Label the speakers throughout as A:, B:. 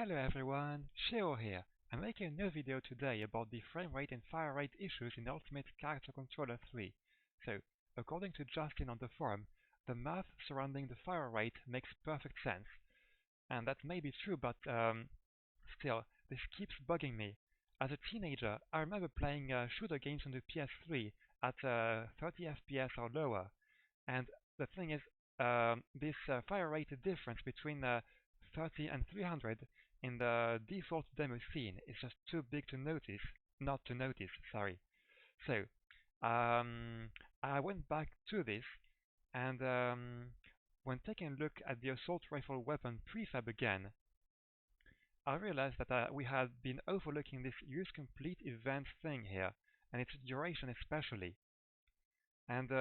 A: Hello everyone, Sheo here. I'm making a new video today about the frame rate and fire rate issues in Ultimate Character Controller 3. So, according to Justin on the forum, the math surrounding the fire rate makes perfect sense. And that may be true, but still, this keeps bugging me. As a teenager, I remember playing shooter games on the PS3 at 30 FPS or lower. And the thing is, this fire rate difference between 30 and 300 in the default demo scene is just too big to notice, not to notice, sorry. So, I went back to this, and when taking a look at the assault rifle weapon prefab again, I realized that we had been overlooking this use complete event thing here, and its duration especially. And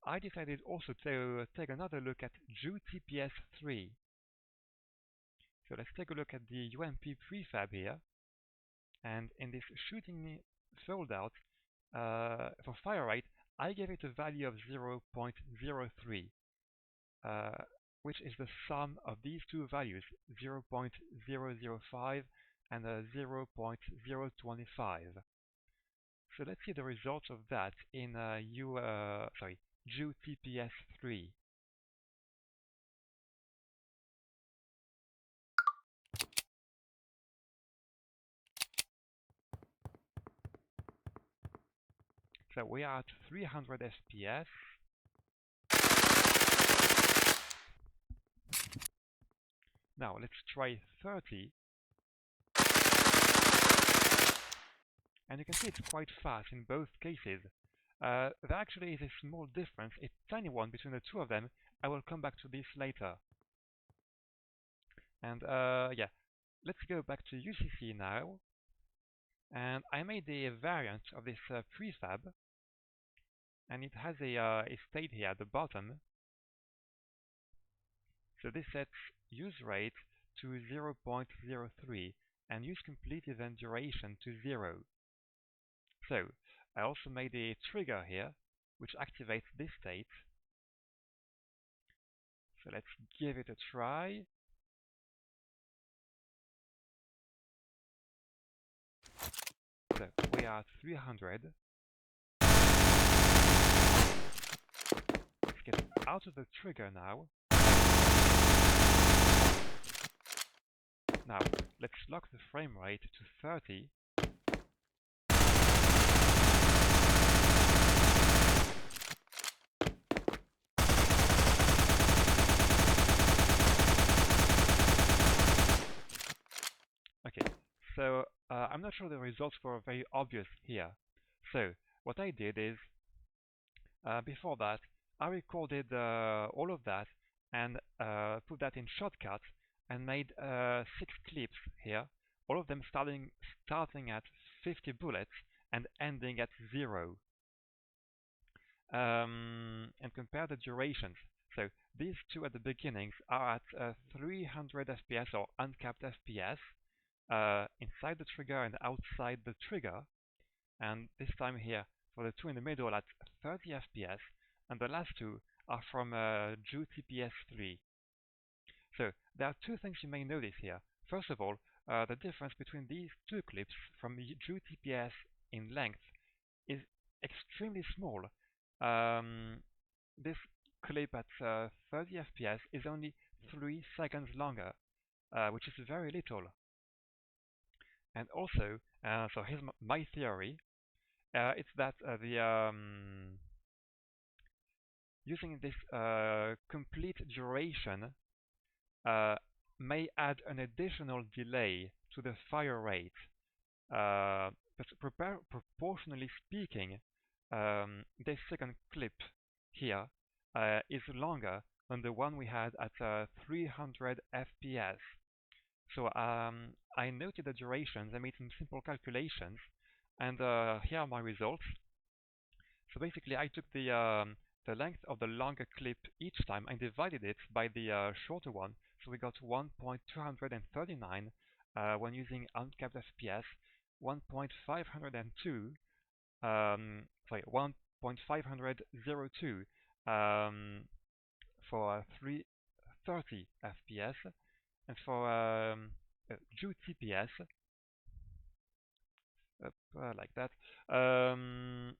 A: I decided also to take another look at JU TPS 3. So let's take a look at the UMP prefab here. And in this shooting foldout, for fire rate, I gave it a value of 0.03, which is the sum of these two values, 0.005 and 0.025. So let's see the results of that in JU TPS 3. So we are at 300 FPS. Now let's try 30. And you can see it's quite fast in both cases. There actually is a small difference, a tiny one between the two of them. I will come back to this later. And yeah, let's go back to UCC now. And I made a variant of this prefab, and it has a state here at the bottom. So this sets use rate to 0.03 and use complete event duration to 0. So I also made a trigger here, which activates this state. So let's give it a try. So we are at 300. Let's get out of the trigger now. Now, let's lock the frame rate to 30. Okay, so I'm not sure the results were very obvious here. So what I did is, before that, I recorded all of that and put that in Shotcut and made 6 clips here, all of them starting at 50 bullets and ending at 0. And compare the durations. So these two at the beginnings are at 300 FPS or uncapped FPS inside the trigger and outside the trigger. And this time here for the two in the middle at 30 FPS, and the last two are from JU TPS 3. So there are two things you may notice here. First of all, the difference between these two clips from JU TPS in length is extremely small. This clip at 30 FPS is only 3 seconds longer, which is very little. And also, so here's my theory. It's that using this complete duration may add an additional delay to the fire rate. But proportionally speaking, this second clip here is longer than the one we had at 300 FPS. So I noted the durations, I made some simple calculations, and here are my results. So basically I took the length of the longer clip each time and divided it by the shorter one. So we got 1.239 when using uncapped FPS, 1.502, 1.502 for 330 FPS, and for JU TPS, like that, um,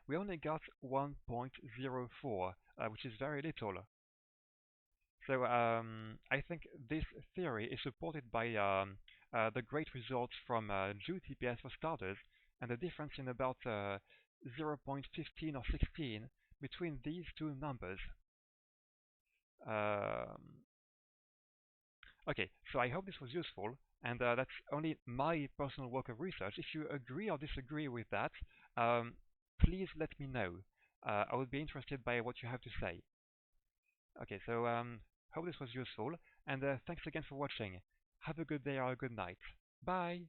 A: we only got 1.04, which is very little. So I think this theory is supported by the great results from JU TPS for starters, and the difference in about 0.15 or 16 between these two numbers. Um, Okay, so I hope this was useful, and that's only my personal work of research. If you agree or disagree with that, um, please let me know. I would be interested by what you have to say. Okay, so hope this was useful, and thanks again for watching. Have a good day or a good night. Bye!